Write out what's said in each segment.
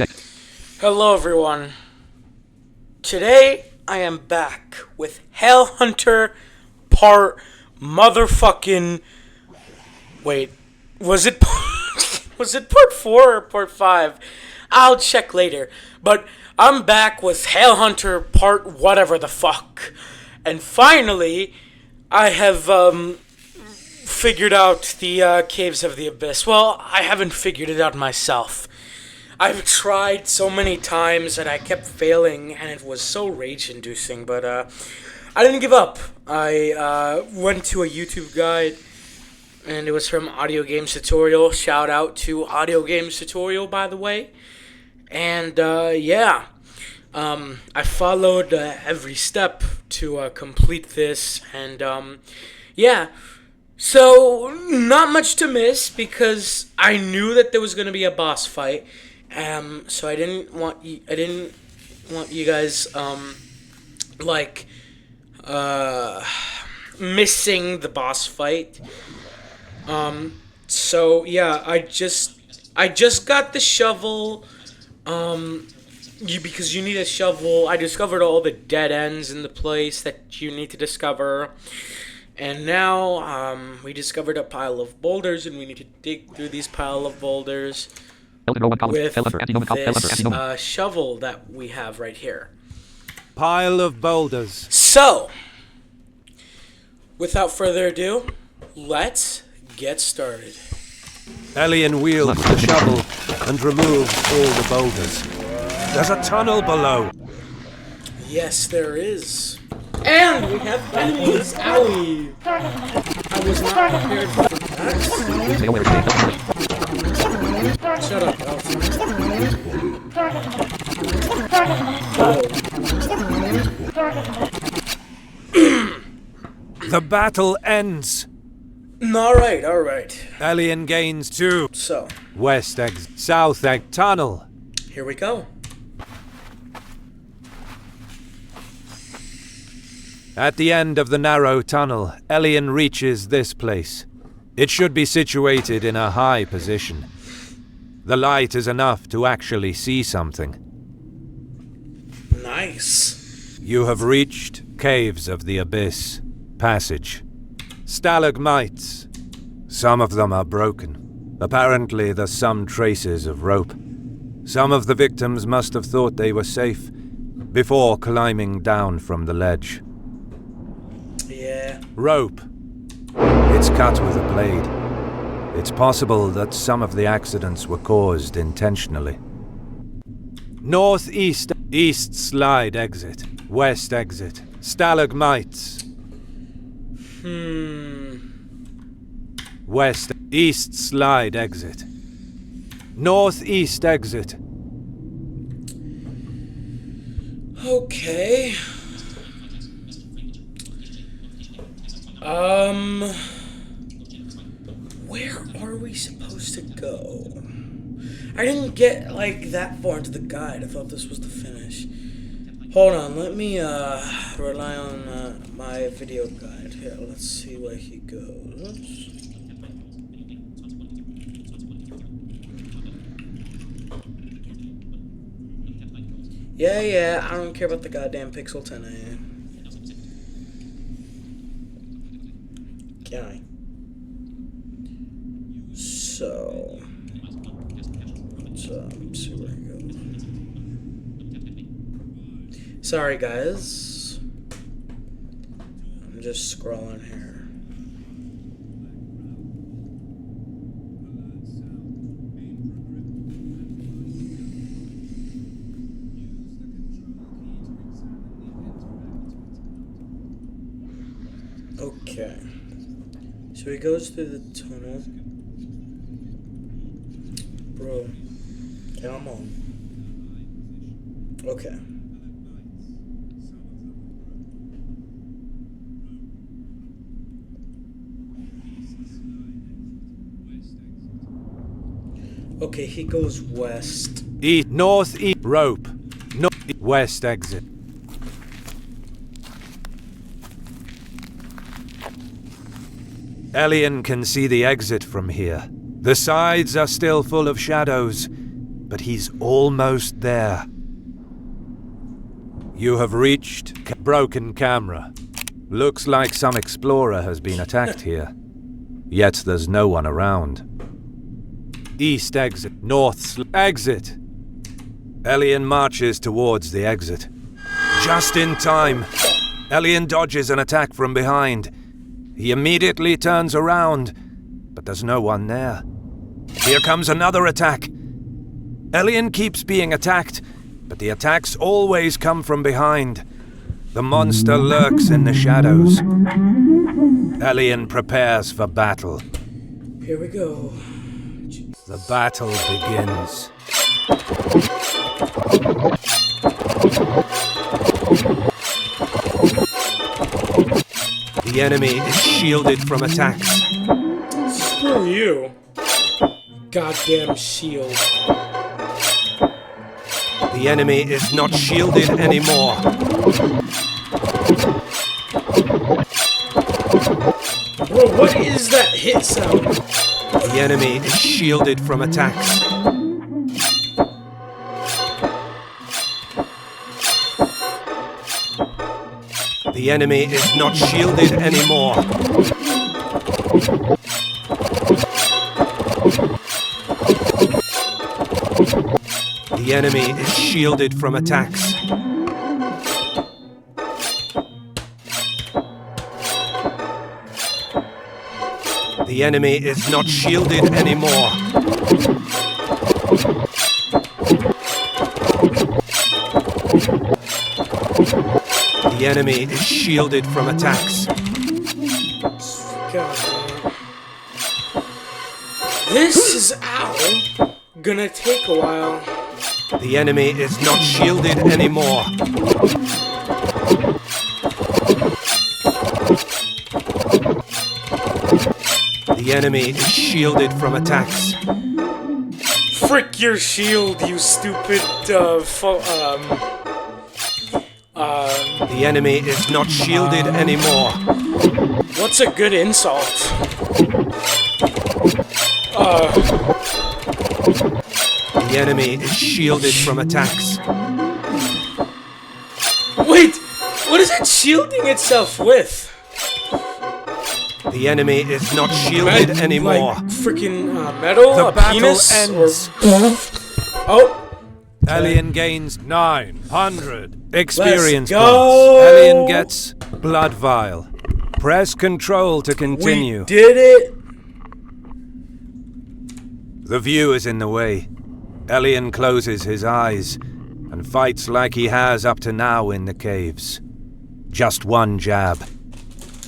Check. Hello, everyone. Today I am back with Hell Hunter Part Motherfucking. Wait, was it was it Part 4 or Part 5? I'll check later. But I'm back with Hell Hunter Part whatever the fuck, and finally I have figured out the caves of the abyss. Well, I haven't figured it out myself. I've tried so many times and I kept failing, and it was so rage-inducing, but I didn't give up. I went to a YouTube guide, and it was from Audio Games Tutorial. Shout out to Audio Games Tutorial, by the way. And yeah, I followed every step to complete this, and yeah. So, not much to miss because I knew that there was going to be a boss fight. So I didn't want you guys like missing the boss fight. So yeah, I just got the shovel. Because you need a shovel. I discovered all the dead ends in the place that you need to discover. And now we discovered a pile of boulders, and we need to dig through these pile of boulders with this shovel that we have right here. Pile of boulders. So, without further ado, let's get started. Elian wields the shovel and removes all the boulders. There's a tunnel below. Yes, there is. And we have enemies! Owie! I was not prepared for that. Shut up, The battle ends. Alright. Elian gains 2. So, West exit. South exit. Tunnel. here we go. At the end of the narrow tunnel, Elian reaches this place. It should be situated in a high position. The light is enough to actually see something. Nice. You have reached Caves of the Abyss. Passage. Stalagmites. Some of them are broken. Apparently there's some traces of rope. Some of the victims must have thought they were safe before climbing down from the ledge. Yeah. Rope. It's cut with a blade. It's possible that some of the accidents were caused intentionally. Northeast. East slide exit. West exit. Stalagmites. West. East slide exit. Northeast exit. Okay. Where are we supposed to go? I didn't get, like, that far into the guide. I thought this was the finish. Hold on, let me, rely on, my video guide. Here, let's see where he goes. Yeah, I don't care about the goddamn Pixel 10a. Can I? So, let's see where he goes. Sorry, guys. I'm just scrolling here. Okay. So he goes through the tunnel. Bro, come on. Okay. Okay, he goes west. East. Northeast. Rope. West exit. Elian can see the exit from here. The sides are still full of shadows. but he's almost there. You have reached broken camera. Looks like some explorer has been attacked here. Yet there's no one around. East exit, north exit. Elian marches towards the exit. Just in time. Elian dodges an attack from behind. He immediately turns around, but there's no one there. Here comes another attack. Elian keeps being attacked, but the attacks always come from behind. The monster lurks in the shadows. Elian prepares for battle. Here we go. The battle begins. The enemy is shielded from attacks. Screw you. Goddamn shield. The enemy is not shielded anymore. Bro, what is that hit sound? The enemy is shielded from attacks. The enemy is not shielded anymore. The enemy is shielded from attacks. The enemy is not shielded anymore. The enemy is shielded from attacks. God damn. This is gonna take a while. The enemy is not shielded anymore. The enemy is shielded from attacks. Frick your shield, you stupid, The enemy is not shielded anymore. What's a good insult? The enemy is shielded from attacks. Wait! What is it shielding itself with? The enemy is not shielded anymore. Like freaking metal? The a battle penis? ends. Oh! Elian gains 900 experience Let's points. go. Elian gets Blood Vial. Press Control to continue. We did it! The view is in the way. Elian closes his eyes and fights like he has up to now in the caves. Just one jab.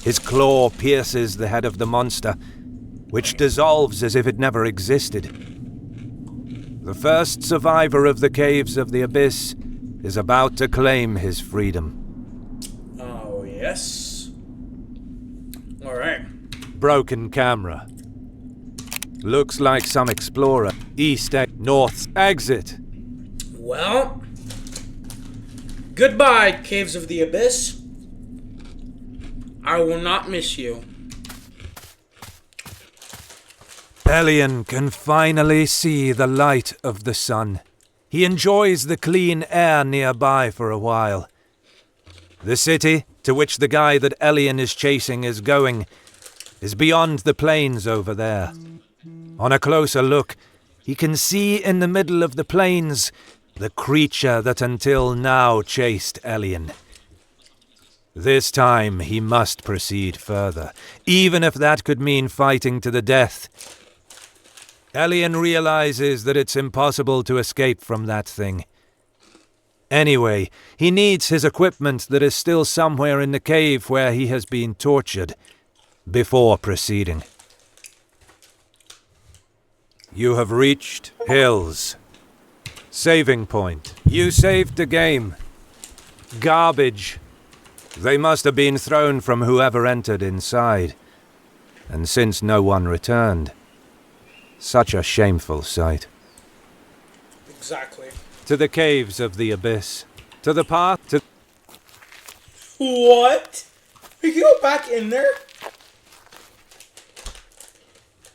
His claw pierces the head of the monster, which dissolves as if it never existed. The first survivor of the caves of the abyss is about to claim his freedom. Oh, yes. Alright. Broken camera. Looks like some explorer. East, north, exit. Well, goodbye, Caves of the Abyss. I will not miss you. Elian can finally see the light of the sun. He enjoys the clean air nearby for a while. The city to which the guy that Elian is chasing is going is beyond the plains over there. On a closer look, he can see in the middle of the plains the creature that until now chased Elian. This time he must proceed further, even if that could mean fighting to the death. Elian realizes that it's impossible to escape from that thing. Anyway, he needs his equipment that is still somewhere in the cave where he has been tortured, before proceeding. You have reached Hills. Saving point. You saved the game. Garbage. They must have been thrown from whoever entered inside. And since no one returned, such a shameful sight. Exactly. To the caves of the abyss. To the path to... What? We can go back in there?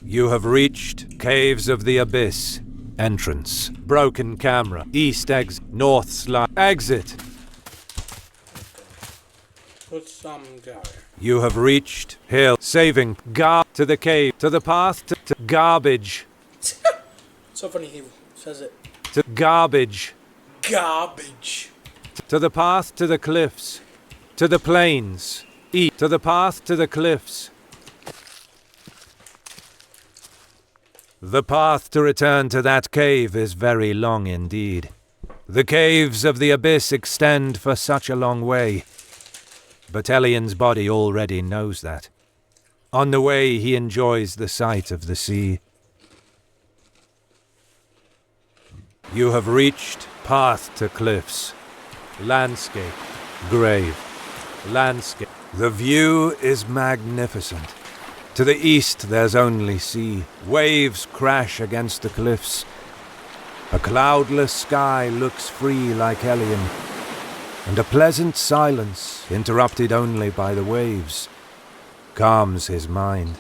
You have reached Caves of the Abyss. Entrance. Broken camera. East exit. North slide. Exit. Put some guy. You have reached hill. Saving. To the cave. To the path. To garbage. So funny he says it. To garbage. Garbage. To the path. To the cliffs. To the plains. To the path. To the cliffs. The path to return to that cave is very long indeed. The caves of the abyss extend for such a long way. But Elian's body already knows that. On the way, he enjoys the sight of the sea. You have reached path to cliffs. Landscape. Grave. Landscape. The view is magnificent. To the east, there's only sea. Waves crash against the cliffs. A cloudless sky looks free like Elian, and a pleasant silence, interrupted only by the waves, calms his mind.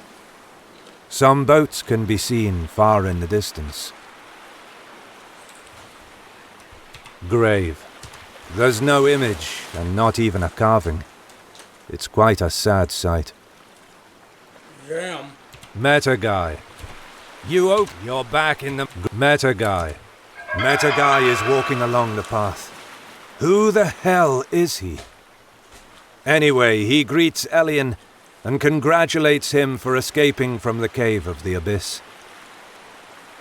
Some boats can be seen far in the distance. Grave. There's no image, and not even a carving. It's quite a sad sight. Damn. Metaguy. You're back in the... Metaguy. Metaguy is walking along the path. Who the hell is he? Anyway, he greets Elian and congratulates him for escaping from the cave of the abyss.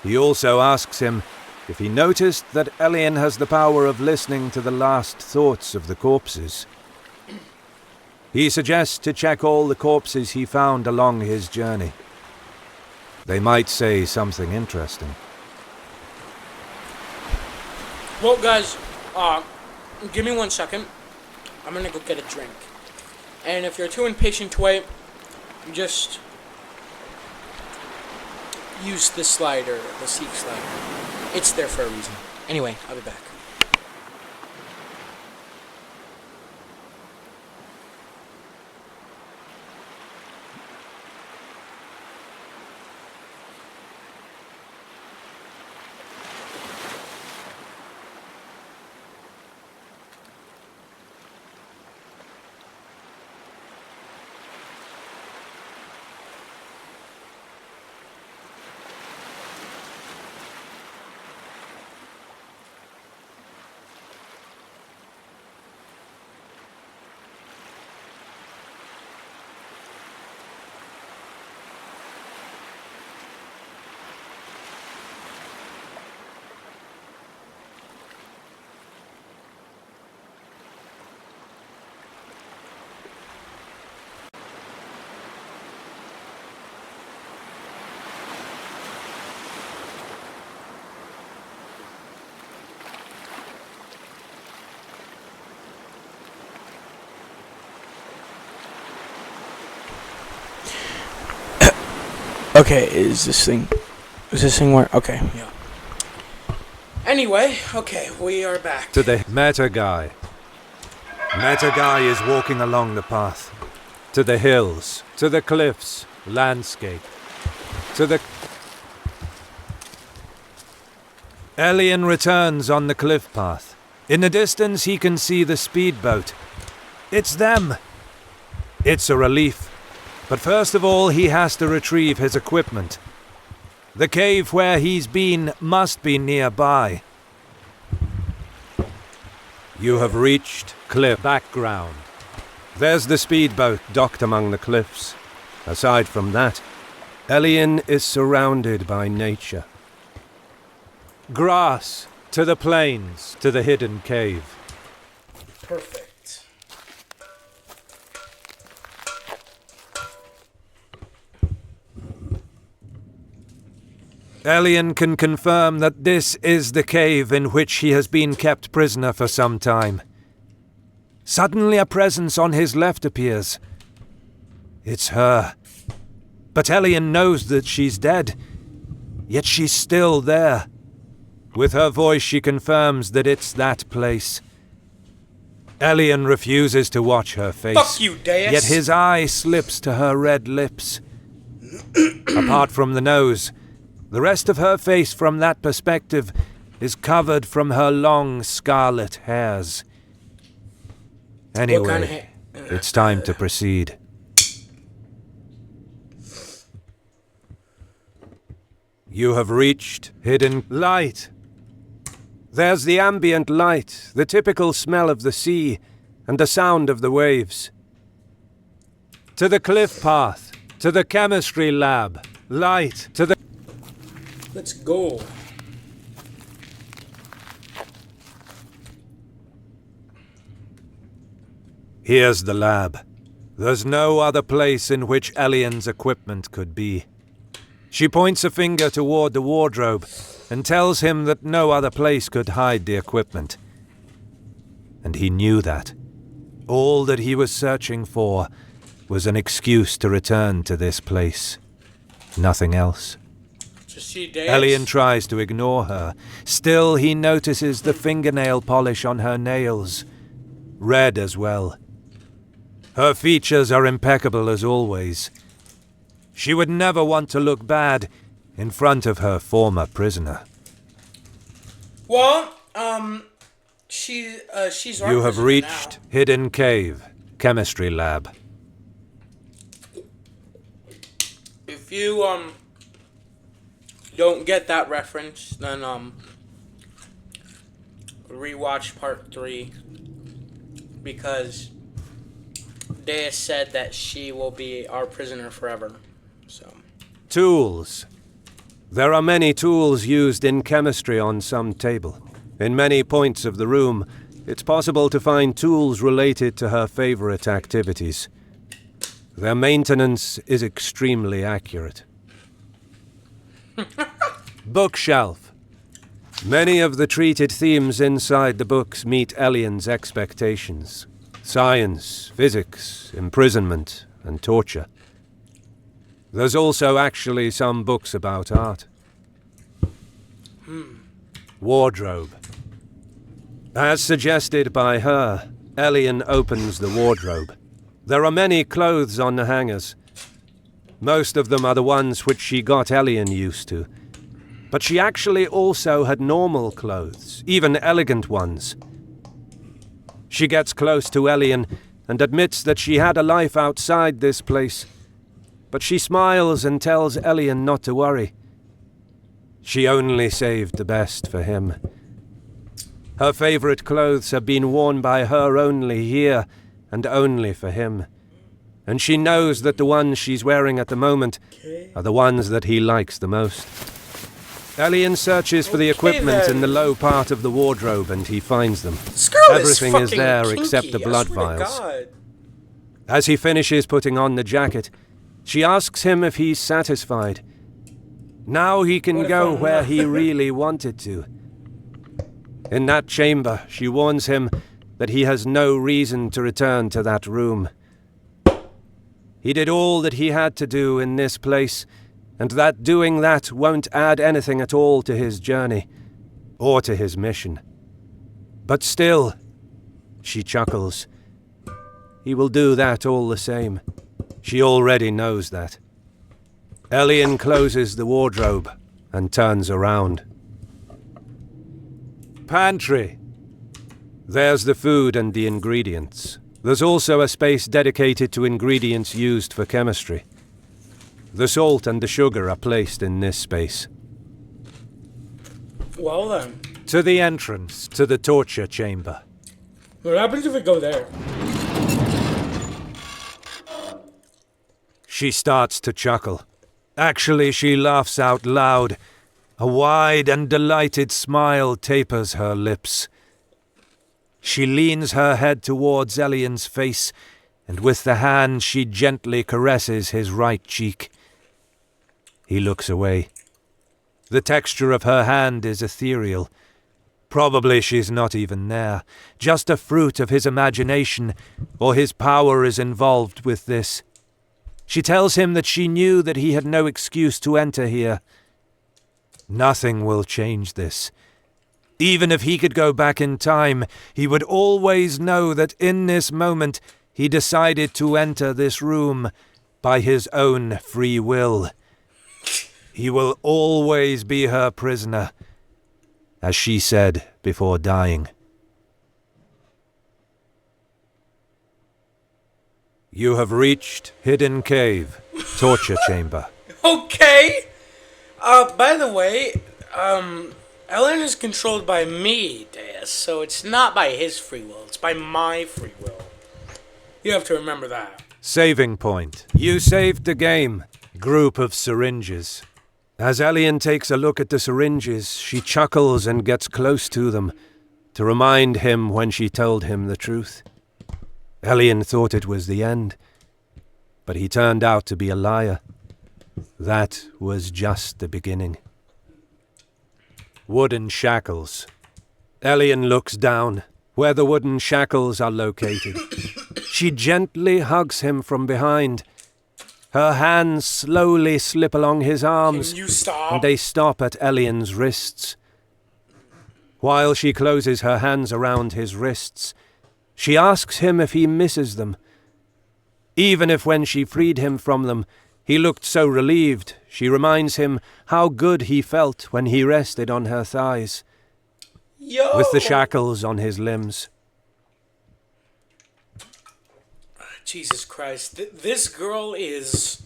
He also asks him if he noticed that Elian has the power of listening to the last thoughts of the corpses. He suggests to check all the corpses he found along his journey. They might say something interesting. Well, guys, give me 1 second. I'm gonna go get a drink. And if you're too impatient to wait, just use the slider, the seek slider. It's there for a reason. Anyway, I'll be back. Okay, is this thing where? Okay, yeah. Anyway, okay, we are back. To the Metaguy. Metaguy is walking along the path. To the hills. To the cliffs. Landscape. To the... Elian returns on the cliff path. In the distance he can see the speedboat. It's them! It's a relief. But first of all, he has to retrieve his equipment. The cave where he's been must be nearby. You have reached cliff background. There's the speedboat docked among the cliffs. Aside from that, Elian is surrounded by nature. Grass, to the plains, to the hidden cave. Perfect. Elian can confirm that this is the cave in which he has been kept prisoner for some time. Suddenly a presence on his left appears. It's her. But Elian knows that she's dead. Yet she's still there. With her voice she confirms that it's that place. Elian refuses to watch her face. Fuck you, Deus! Yet his eye slips to her red lips. Apart from the nose, The rest of her face from that perspective is covered from her long scarlet hairs. Anyway, What kind of hair? it's time to proceed. You have reached hidden light. There's the ambient light, the typical smell of the sea, and the sound of the waves. To the cliff path, to the chemistry lab, light, to the... Let's go. Here's the lab. There's no other place in which Elian's equipment could be. She points a finger toward the wardrobe and tells him that no other place could hide the equipment. And he knew that. All that he was searching for was an excuse to return to this place. Nothing else. Elian tries to ignore her. Still, he notices the fingernail polish on her nails. Red as well. Her features are impeccable as always. She would never want to look bad in front of her former prisoner. Well, she's our You have prisoner reached now. Hidden Cave, Chemistry Lab. If you don't get that reference, then rewatch part 3 because they said that she will be our prisoner forever. So Tools. There are many tools used in chemistry on some table. In many points of the room, it's possible to find tools related to her favorite activities. Their maintenance is extremely accurate. Bookshelf. Many of the treated themes inside the books meet Elian's expectations. Science, physics, imprisonment, and torture. There's also actually some books about art. Wardrobe. As suggested by her, Elian opens the wardrobe. There are many clothes on the hangers. Most of them are the ones which she got Elian used to. But she actually also had normal clothes, even elegant ones. She gets close to Elian and admits that she had a life outside this place. But she smiles and tells Elian not to worry. She only saved the best for him. Her favorite clothes have been worn by her only here, and only for him. And she knows that the ones she's wearing at the moment are the ones that he likes the most. Elian searches for the equipment in the low part of the wardrobe, and he finds them. Everything is there except the blood vials. As he finishes putting on the jacket, she asks him if he's satisfied. Now he can go where he really wanted to. In that chamber, she warns him that he has no reason to return to that room. He did all that he had to do in this place, and that doing that won't add anything at all to his journey, or to his mission. But still, she chuckles, he will do that all the same. She already knows that. Elian closes the wardrobe and turns around. Pantry. There's the food and the ingredients. There's also a space dedicated to ingredients used for chemistry. The salt and the sugar are placed in this space. Well then. To the entrance to the torture chamber. What happens if we go there? She starts to chuckle. Actually, she laughs out loud. A wide and delighted smile tapers her lips. She leans her head towards Elian's face, and with the hand she gently caresses his right cheek. He looks away. The texture of her hand is ethereal. Probably she's not even there, just a fruit of his imagination, or his power is involved with this. She tells him that she knew that he had no excuse to enter here. Nothing will change this. Even if he could go back in time, he would always know that in this moment he decided to enter this room by his own free will. He will always be her prisoner, as she said before dying. You have reached Hidden Cave, Torture Chamber. Okay. By the way, Ellen is controlled by me, Deus, so it's not by his free will, it's by my free will. You have to remember that. Saving point. You saved the game. Group of syringes. As Elian takes a look at the syringes, she chuckles and gets close to them to remind him when she told him the truth. Elian thought it was the end, but he turned out to be a liar. That was just the beginning. Wooden shackles. Elian looks down, where the wooden shackles are located. She gently hugs him from behind. Her hands slowly slip along his arms, Can you stop? and they stop at Elian's wrists. While she closes her hands around his wrists, she asks him if he misses them. Even if when she freed him from them, he looked so relieved, she reminds him how good he felt when he rested on her thighs, Yo! with the shackles on his limbs. Jesus Christ, this girl is.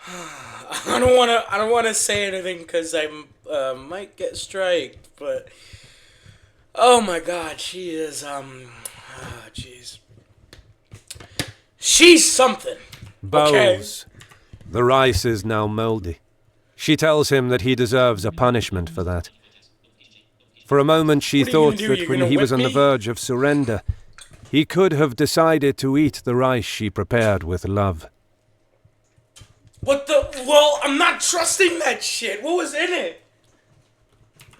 I don't wanna say anything because I might get striked, but oh my God, she is jeez, she's something. Bows. The rice is now mouldy. She tells him that he deserves a punishment for that. For a moment she What are you thought gonna do? that You're when gonna he was whip on the me? verge of surrender, he could have decided to eat the rice she prepared with love. What the? Well, I'm not trusting that shit. What was in it?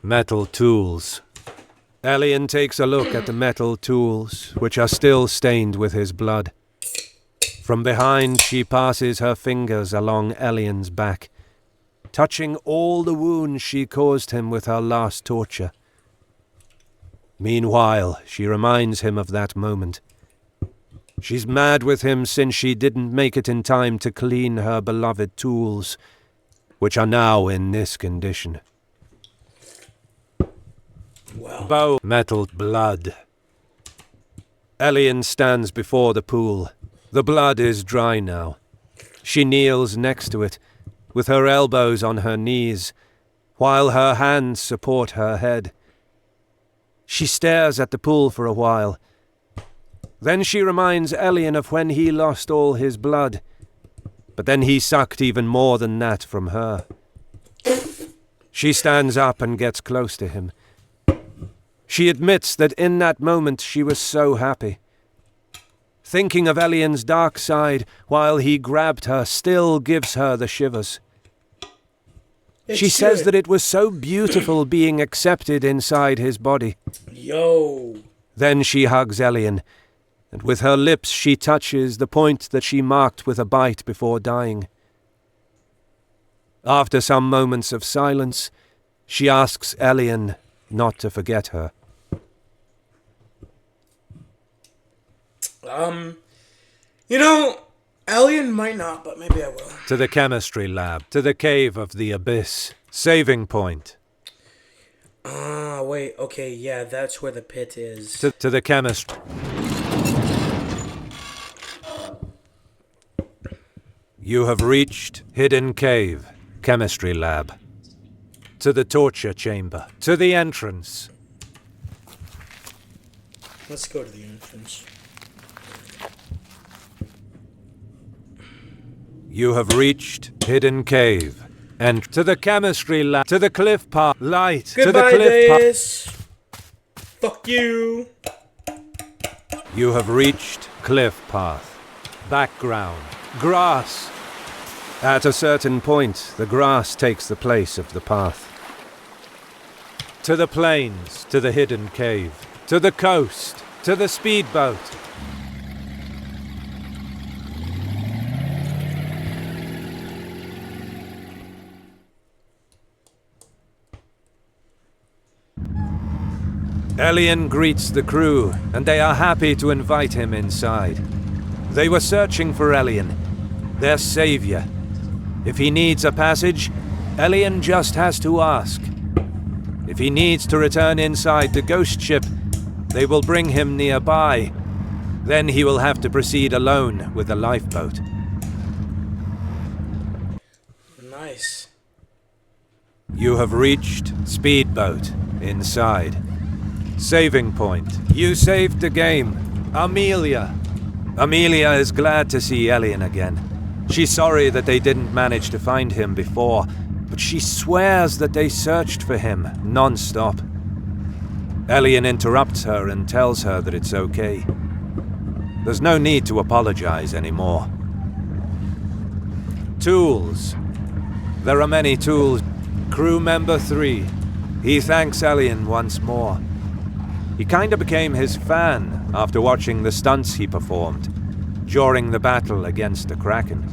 Metal tools. Elian takes a look at the metal tools, which are still stained with his blood. From behind, she passes her fingers along Elian's back, touching all the wounds she caused him with her last torture. Meanwhile, she reminds him of that moment. She's mad with him since she didn't make it in time to clean her beloved tools, which are now in this condition. Well, Bow metal blood. Elian stands before the pool. The blood is dry now. She kneels next to it, with her elbows on her knees, while her hands support her head. She stares at the pool for a while. Then she reminds Elian of when he lost all his blood, but then he sucked even more than that from her. She stands up and gets close to him. She admits that in that moment she was so happy. Thinking of Elian's dark side while he grabbed her still gives her the shivers. She says that it was so beautiful being accepted inside his body. Yo. Then she hugs Elian, and with her lips she touches the point that she marked with a bite before dying. After some moments of silence, she asks Elian not to forget her. You know, Alien might not, but maybe I will. To the chemistry lab, to the cave of the abyss. Saving point. Wait, okay, yeah, that's where the pit is. To the chemist. You have reached Hidden Cave, Chemistry Lab. To the torture chamber. To the entrance. Let's go to the entrance. You have reached Hidden Cave. And to the chemistry lab. To the cliff path. Light. Goodbye, to the cliff path. Deus. Fuck you. You have reached cliff path. Background. Grass. At a certain point, the grass takes the place of the path. To the plains, to the hidden cave, to the coast, to the speedboat. Elian greets the crew, and they are happy to invite him inside. They were searching for Elian, their savior, If he needs a passage, Elian just has to ask. If he needs to return inside the ghost ship, they will bring him nearby. Then he will have to proceed alone with the lifeboat. Nice. You have reached Speedboat inside. Saving point. You saved the game. Amelia. Amelia is glad to see Elian again. She's sorry that they didn't manage to find him before, but she swears that they searched for him non-stop. Elian interrupts her and tells her that it's okay. There's no need to apologize anymore. Tools. There are many tools. Crew member 3. He thanks Elian once more. He kinda became his fan after watching the stunts he performed during the battle against the Kraken.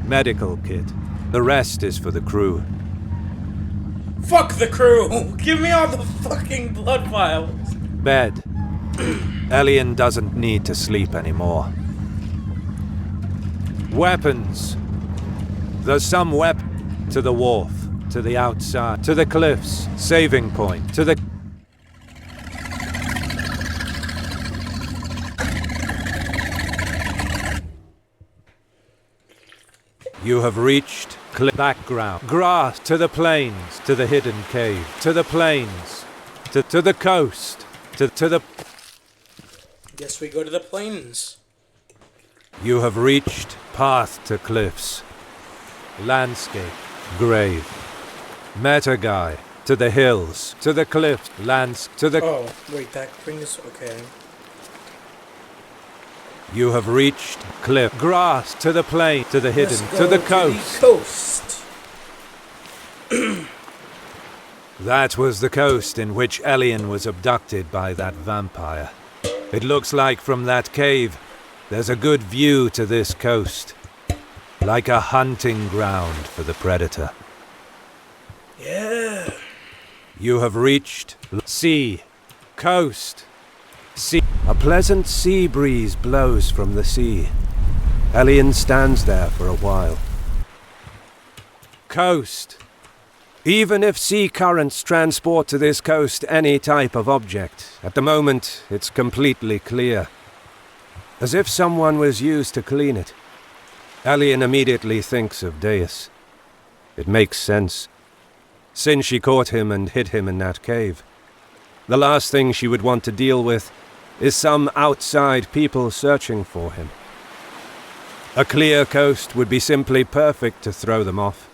Medical kit. The rest is for the crew. Fuck the crew! Give me all the fucking blood vials! Bed. Elian doesn't need to sleep anymore. Weapons. There's some weapon. To the wharf. To the outside. To the cliffs. Saving point. To the... You have reached background. Grass. To the plains. To the hidden cave. To the plains. To the coast. To the... Guess we go to the plains. You have reached path to cliffs. Landscape. Grave. Meta guy. To the hills. To the cliffs. Lands. To the... Oh, wait, that brings... Okay. You have reached cliff. Grass. To the plain. To the hidden. To the coast. That was the coast in which Elian was abducted by that vampire. It looks like from that cave, there's a good view to this coast. Like a hunting ground for the predator. Yeah. You have reached sea. Coast. Sea. A pleasant sea breeze blows from the sea. Elian stands there for a while. Coast. Even if sea currents transport to this coast any type of object, at the moment it's completely clear. As if someone was used to clean it. Elian immediately thinks of Deus. It makes sense. Since she caught him and hid him in that cave, the last thing she would want to deal with is some outside people searching for him. A clear coast would be simply perfect to throw them off.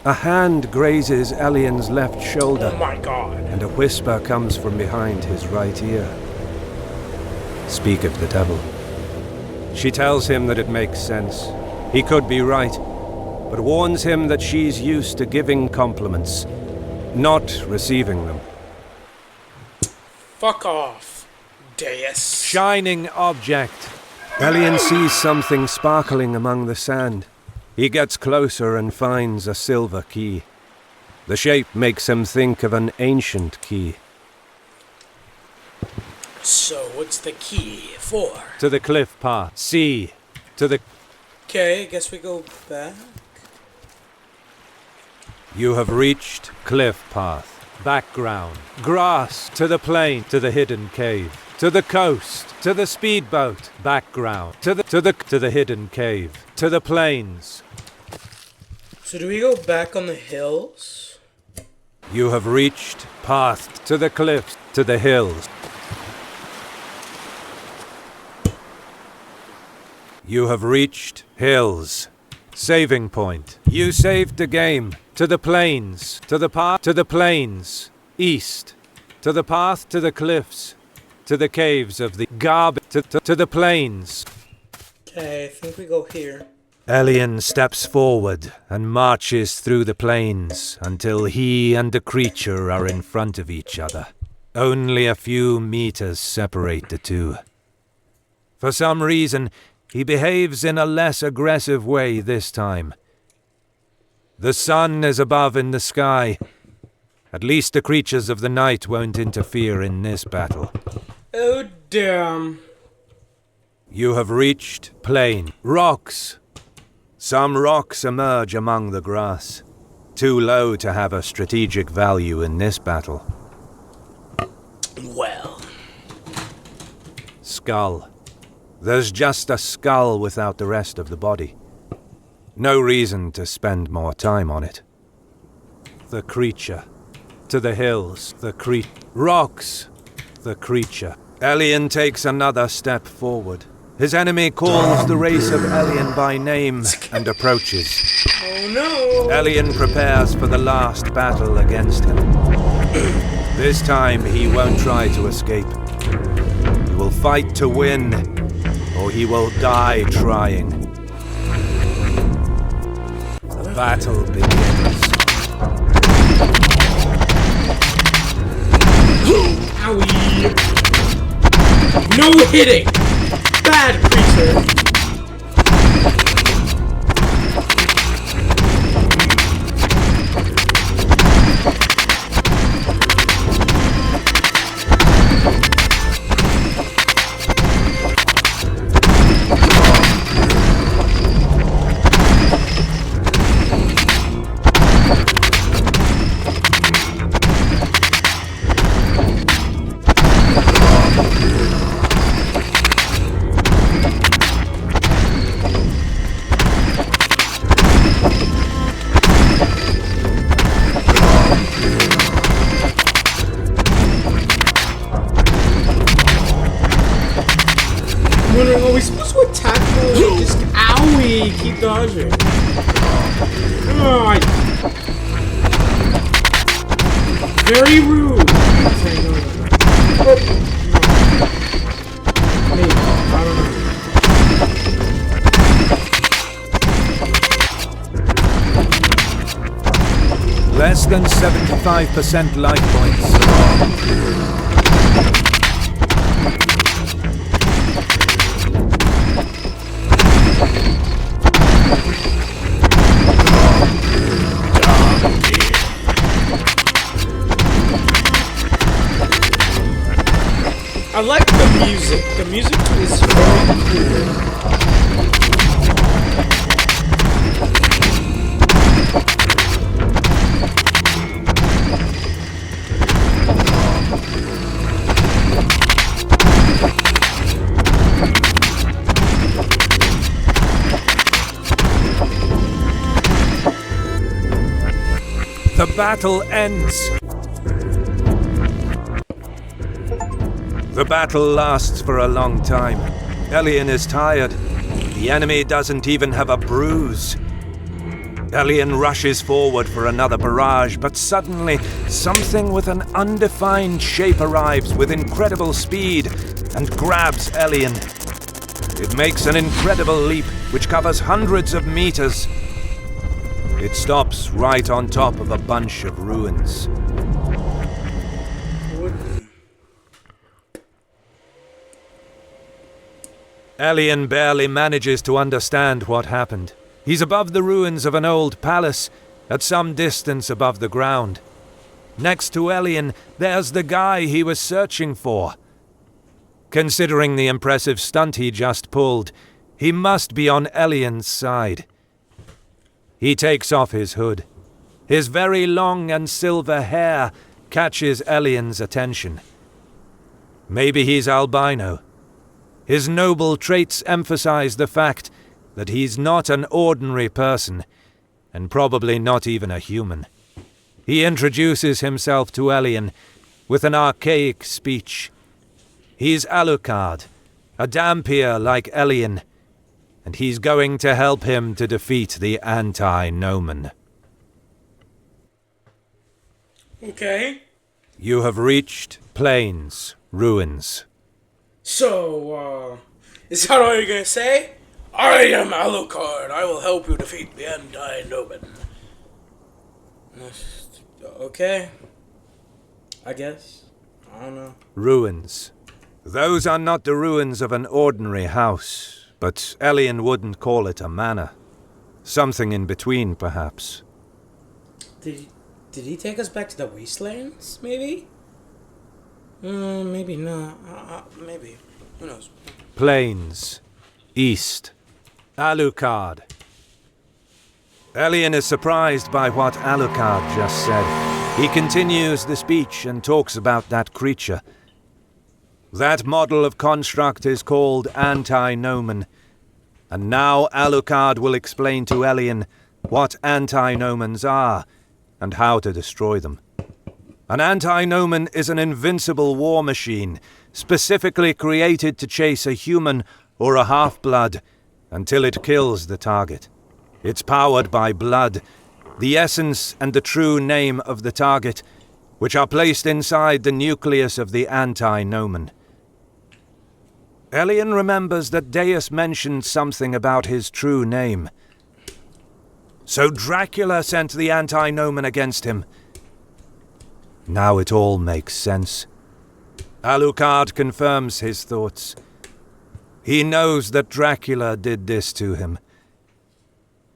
A hand grazes Elian's left shoulder. Oh my god. And a whisper comes from behind his right ear. Speak of the devil. She tells him that it makes sense. He could be right, but warns him that she's used to giving compliments, not receiving them. Fuck off, Deus. Shining object. Elian sees something sparkling among the sand. He gets closer and finds a silver key. The shape makes him think of an ancient key. So, what's the key for? To the cliff path. Sea. To the... Okay, I guess we go back. You have reached cliff path. Background. Grass. To the plain. To the hidden cave. To the coast. To the speedboat. Background. To the hidden cave. To the plains. So do we go back on the hills? You have reached path. To the cliffs. To the hills. You have reached hills. Saving point. You saved the game. To the plains. To the path. To the plains. East. To the path. To the cliffs. To the caves of the garbage. To the plains. Okay, I think we go here. Elian steps forward and marches through the plains until he and the creature are in front of each other. Only a few meters separate the two. For some reason, he behaves in a less aggressive way this time. The sun is above in the sky. At least the creatures of the night won't interfere in this battle. Oh, damn. You have reached plain. Rocks. Some rocks emerge among the grass. Too low to have a strategic value in this battle. Well. Skull. There's just a skull without the rest of the body. No reason to spend more time on it. The creature. To the hills. Rocks. The creature. Elian takes another step forward. His enemy calls the race of Elian by name and approaches. Oh no! Elian prepares for the last battle against him. This time he won't try to escape. He will fight to win, or he will die trying. The battle begins. Owie! No hitting! Bad creature! Are we supposed to attack her? Just owie! Keep dodging. Oh, very rude. Maybe. I don't know. Less than 75% life points. I like the music. The music is very cool. The battle ends. The battle lasts for a long time. Elian is tired. The enemy doesn't even have a bruise. Elian rushes forward for another barrage, but suddenly, something with an undefined shape arrives with incredible speed and grabs Elian. It makes an incredible leap, which covers hundreds of meters. It stops right on top of a bunch of ruins. Elian barely manages to understand what happened. He's above the ruins of an old palace, at some distance above the ground. Next to Elian, there's the guy he was searching for. Considering the impressive stunt he just pulled, he must be on Elian's side. He takes off his hood. His very long and silver hair catches Elian's attention. Maybe he's albino. His noble traits emphasize the fact that he's not an ordinary person, and probably not even a human. He introduces himself to Elian with an archaic speech. He's Alucard, a Dhampir like Elian, and he's going to help him to defeat the anti-Nomen. Okay. You have reached Plains Ruins. So, is that all you're gonna say? I am Alucard. I will help you defeat the anti-Nomen. Okay. I guess. I don't know. Ruins. Those are not the ruins of an ordinary house, but Elian wouldn't call it a manor. Something in between, perhaps. Did he take us back to the wastelands, maybe? Maybe not. Maybe. Who knows? Plains. East. Alucard. Elian is surprised by what Alucard just said. He continues the speech and talks about that creature. That model of construct is called Antinomon. And now Alucard will explain to Elian what antinomons are and how to destroy them. An antinomon is an invincible war machine, specifically created to chase a human or a half-blood until it kills the target. It's powered by blood, the essence and the true name of the target, which are placed inside the nucleus of the antinomon. Elian remembers that Deus mentioned something about his true name. So Dracula sent the antinomon against him. Now it all makes sense. Alucard confirms his thoughts. He knows that Dracula did this to him.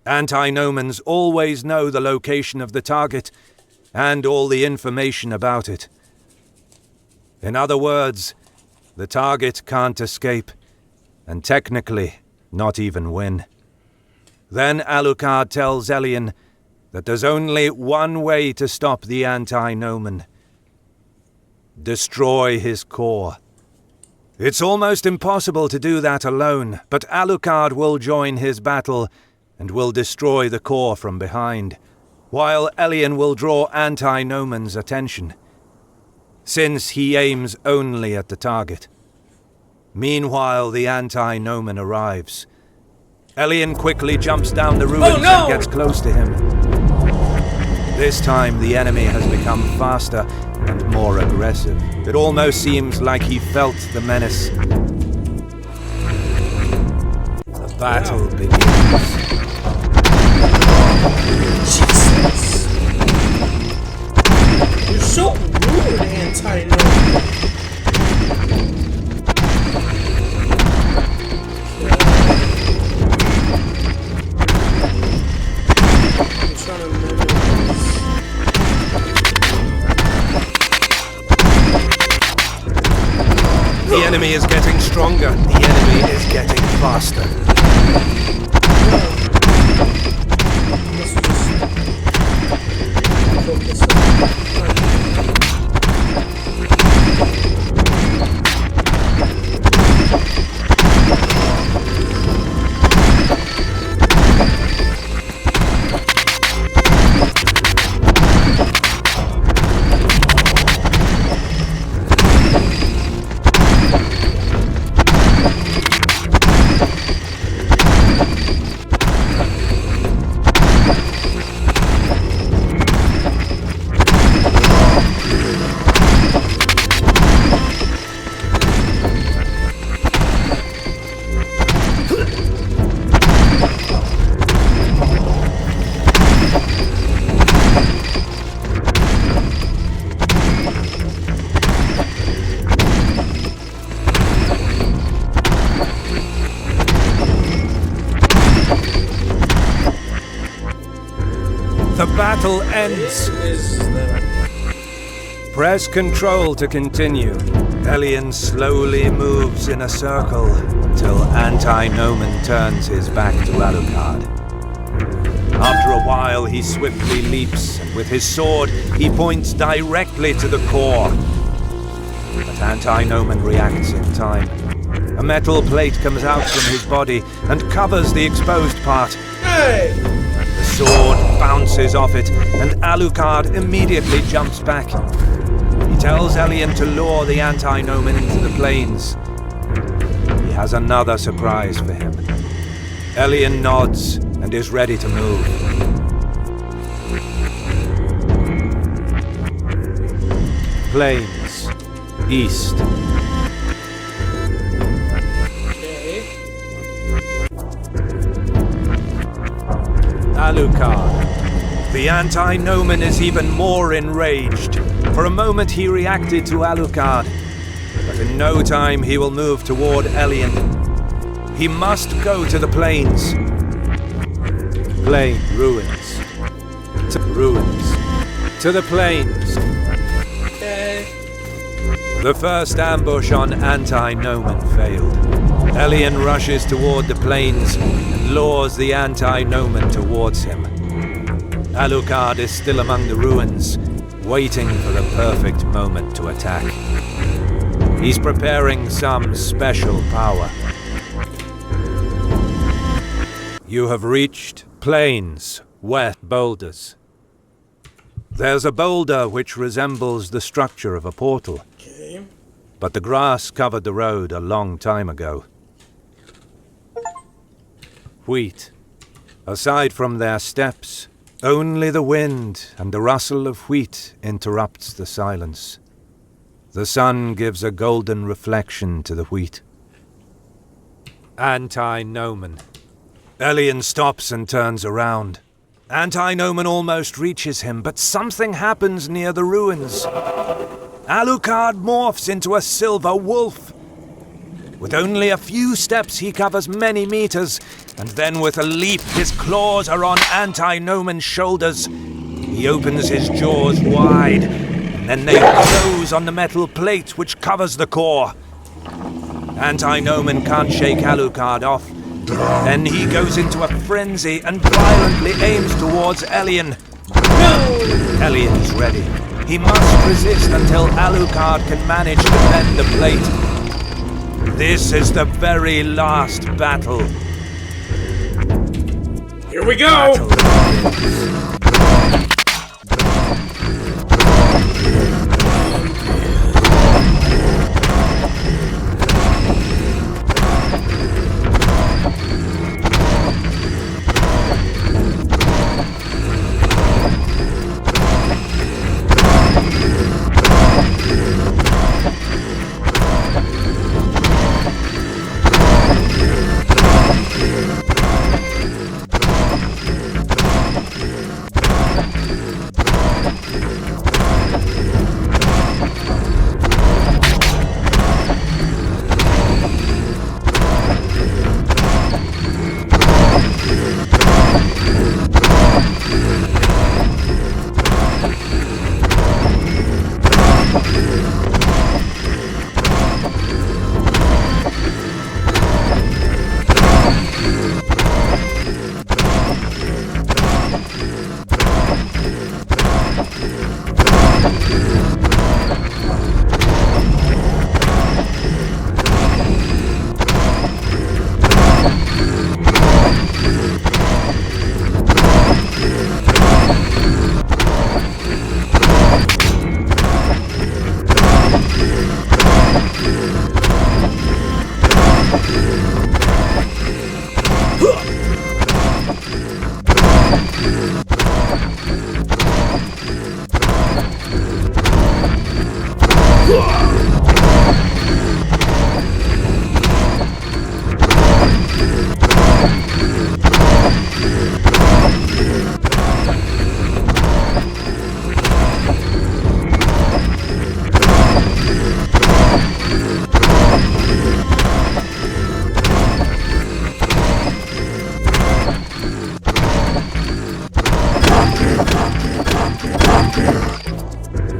Antinomons always know the location of the target and all the information about it. In other words, the target can't escape, and technically not even win. Then Alucard tells Elian that there's only one way to stop the antinomon. Destroy his core. It's almost impossible to do that alone, but Alucard will join his battle and will destroy the core from behind, while Elian will draw Antinomon's attention, since he aims only at the target. Meanwhile, the antinomon arrives. Elian quickly jumps down the ruins and gets close to him. This time, the enemy has become faster and more aggressive. It almost seems like he felt the menace. The battle begins. Jesus. You're so rude, anti-nomad. I'm trying to remember this. The enemy is getting stronger. The enemy is getting faster. The battle ends. Press control to continue. Elian slowly moves in a circle until Antinomon turns his back to Alucard. After a while, he swiftly leaps, and with his sword, he points directly to the core. But Antinomon reacts in time. A metal plate comes out from his body and covers the exposed part. Hey! The sword bounces off it, and Alucard immediately jumps back. He tells Elian to lure the Antinomon into the plains. He has another surprise for him. Elian nods and is ready to move. Plains. East. Alucard. The Antinomon is even more enraged. For a moment he reacted to Alucard, but in no time he will move toward Elian. He must go to the plains. Plain ruins. To ruins. To the plains. Okay. The first ambush on Antinomon failed. Elian rushes toward the plains and lures the anti-Nomen towards him. Alucard is still among the ruins, waiting for the perfect moment to attack. He's preparing some special power. You have reached plains, wet boulders. There's a boulder which resembles the structure of a portal. Okay. But the grass covered the road a long time ago. Wheat. Aside from their steps, only the wind and the rustle of wheat interrupts the silence. The sun gives a golden reflection to the wheat. Anti-Nomen. Elian stops and turns around. Anti-Nomen almost reaches him, but something happens near the ruins. Alucard morphs into a silver wolf. With only a few steps, he covers many meters, and then with a leap, his claws are on Anti-Nomen's shoulders. He opens his jaws wide, and then they close on the metal plate which covers the core. Anti-Nomen can't shake Alucard off. Then he goes into a frenzy and violently aims towards Elian. Elian is ready. He must resist until Alucard can manage to bend the plate. This is the very last battle. Here we go!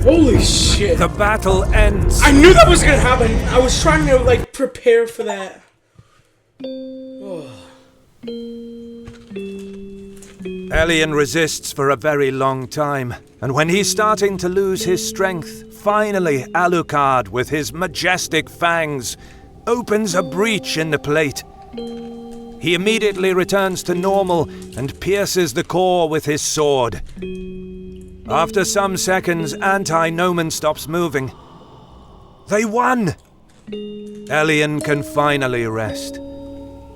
Holy shit. The battle ends. I knew that was gonna happen. I was trying to, like, prepare for that. Elian resists for a very long time, and when he's starting to lose his strength, finally Alucard, with his majestic fangs, opens a breach in the plate. He immediately returns to normal and pierces the core with his sword. After some seconds, Anti-Nomen stops moving. They won! Elian can finally rest.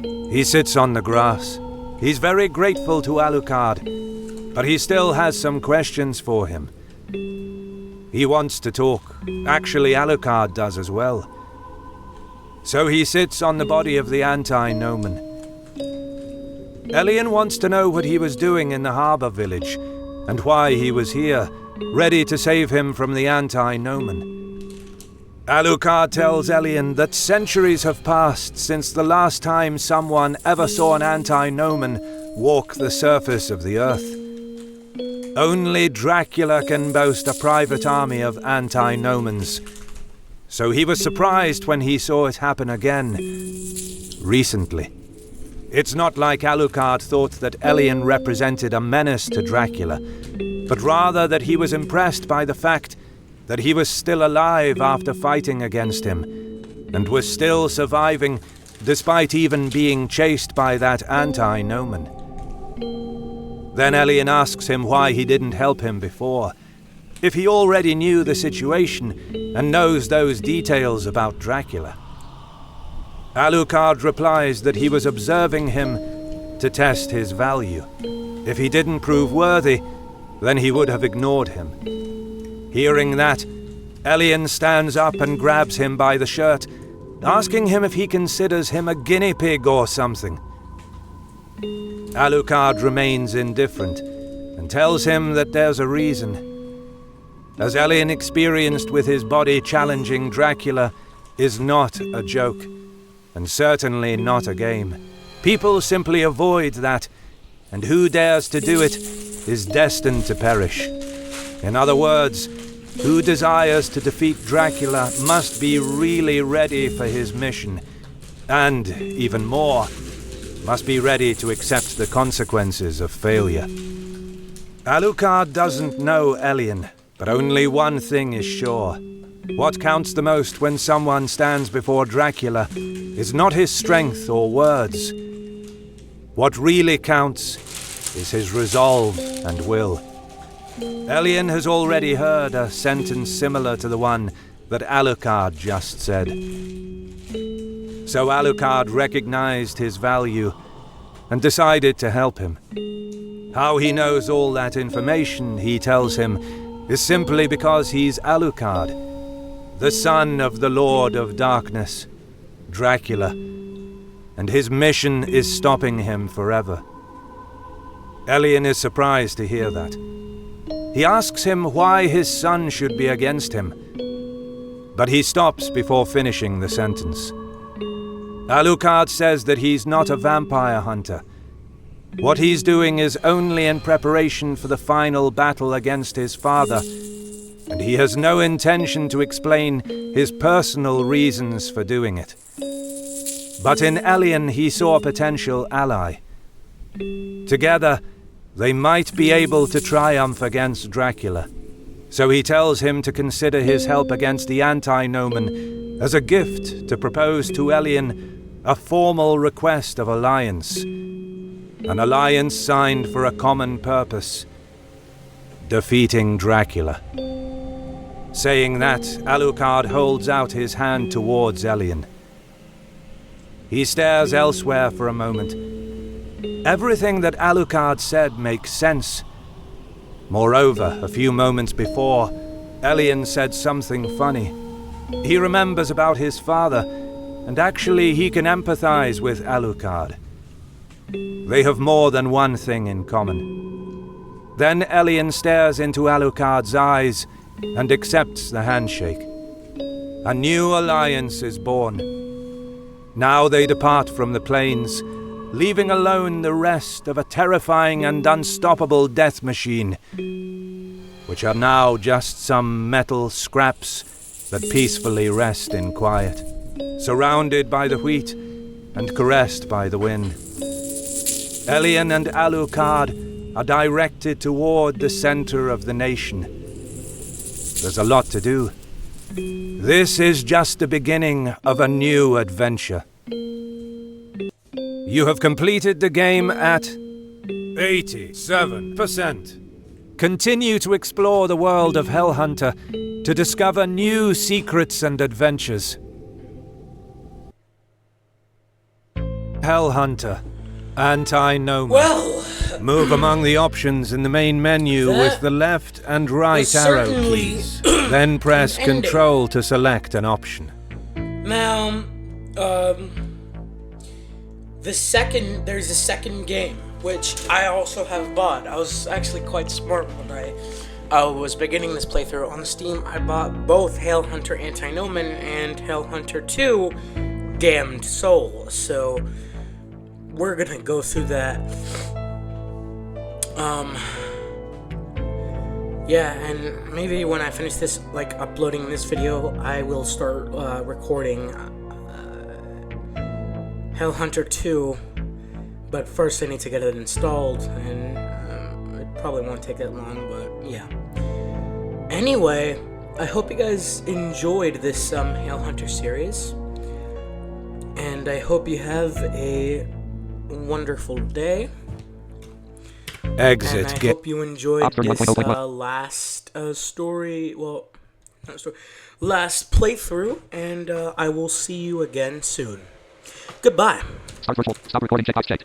He sits on the grass. He's very grateful to Alucard, but he still has some questions for him. He wants to talk. Actually, Alucard does as well. So he sits on the body of the Anti-Nomen. Elian wants to know what he was doing in the harbor village, and why he was here, ready to save him from the Anti-Nomen. Alucard tells Elian that centuries have passed since the last time someone ever saw an Anti-Nomen walk the surface of the earth. Only Dracula can boast a private army of Anti-Nomens. so he was surprised when he saw it happen again, recently. It's not like Alucard thought that Elien represented a menace to Dracula, but rather that he was impressed by the fact that he was still alive after fighting against him, and was still surviving despite even being chased by that anti-Nomen. Then Elien asks him why he didn't help him before, if he already knew the situation and knows those details about Dracula. Alucard replies that he was observing him to test his value. If he didn't prove worthy, then he would have ignored him. Hearing that, Elien stands up and grabs him by the shirt, asking him if he considers him a guinea pig or something. Alucard remains indifferent and tells him that there's a reason. As Elien experienced with his body challenging Dracula is not a joke, and certainly not a game. People simply avoid that, and who dares to do it is destined to perish. In other words, who desires to defeat Dracula must be really ready for his mission, and, even more, must be ready to accept the consequences of failure. Alucard doesn't know Elien, but only one thing is sure. What counts the most when someone stands before Dracula is not his strength or words. What really counts is his resolve and will. Elien has already heard a sentence similar to the one that Alucard just said. So Alucard recognized his value and decided to help him. How he knows all that information, he tells him, is simply because he's Alucard, the son of the Lord of Darkness, Dracula, and his mission is stopping him forever. Elien is surprised to hear that. He asks him why his son should be against him, but he stops before finishing the sentence. Alucard says that he's not a vampire hunter. What he's doing is only in preparation for the final battle against his father, and he has no intention to explain his personal reasons for doing it. But in Elien he saw a potential ally. Together, they might be able to triumph against Dracula, so he tells him to consider his help against the anti-Nomen as a gift to propose to Elien a formal request of alliance. An alliance signed for a common purpose: defeating Dracula. Saying that, Alucard holds out his hand towards Elien. He stares elsewhere for a moment. Everything that Alucard said makes sense. Moreover, a few moments before, Elien said something funny. He remembers about his father, and actually he can empathize with Alucard. They have more than one thing in common. Then Elien stares into Alucard's eyes and accepts the handshake. A new alliance is born. Now they depart from the plains, leaving alone the rest of a terrifying and unstoppable death machine, which are now just some metal scraps that peacefully rest in quiet, surrounded by the wheat and caressed by the wind. Elien and Alucard are directed toward the center of the nation. There's a lot to do. This is just the beginning of a new adventure. You have completed the game at 87%. Continue to explore the world of Hellhunter to discover new secrets and adventures. Hellhunter, Anti-Nomen. Well, Move among the options in the main menu with the left and right arrow keys. Then press Control to select an option. now, there's a second game, which I also have bought. I was actually quite smart when I was beginning this playthrough on Steam. I bought both Hellhunter Anti-Nomen and Hellhunter 2 Damned Soul, so we're gonna go through that. Yeah, and maybe when I finish this, like uploading this video, I will start recording Hell Hunter 2. But first I need to get it installed, and it probably won't take that long, but yeah. Anyway, I hope you guys enjoyed this Hell Hunter series, and I hope you have a wonderful day. Exit. And I hope you enjoyed this last story, well, not story, last playthrough, and I will see you again soon. Goodbye. Stop recording checkbox checked.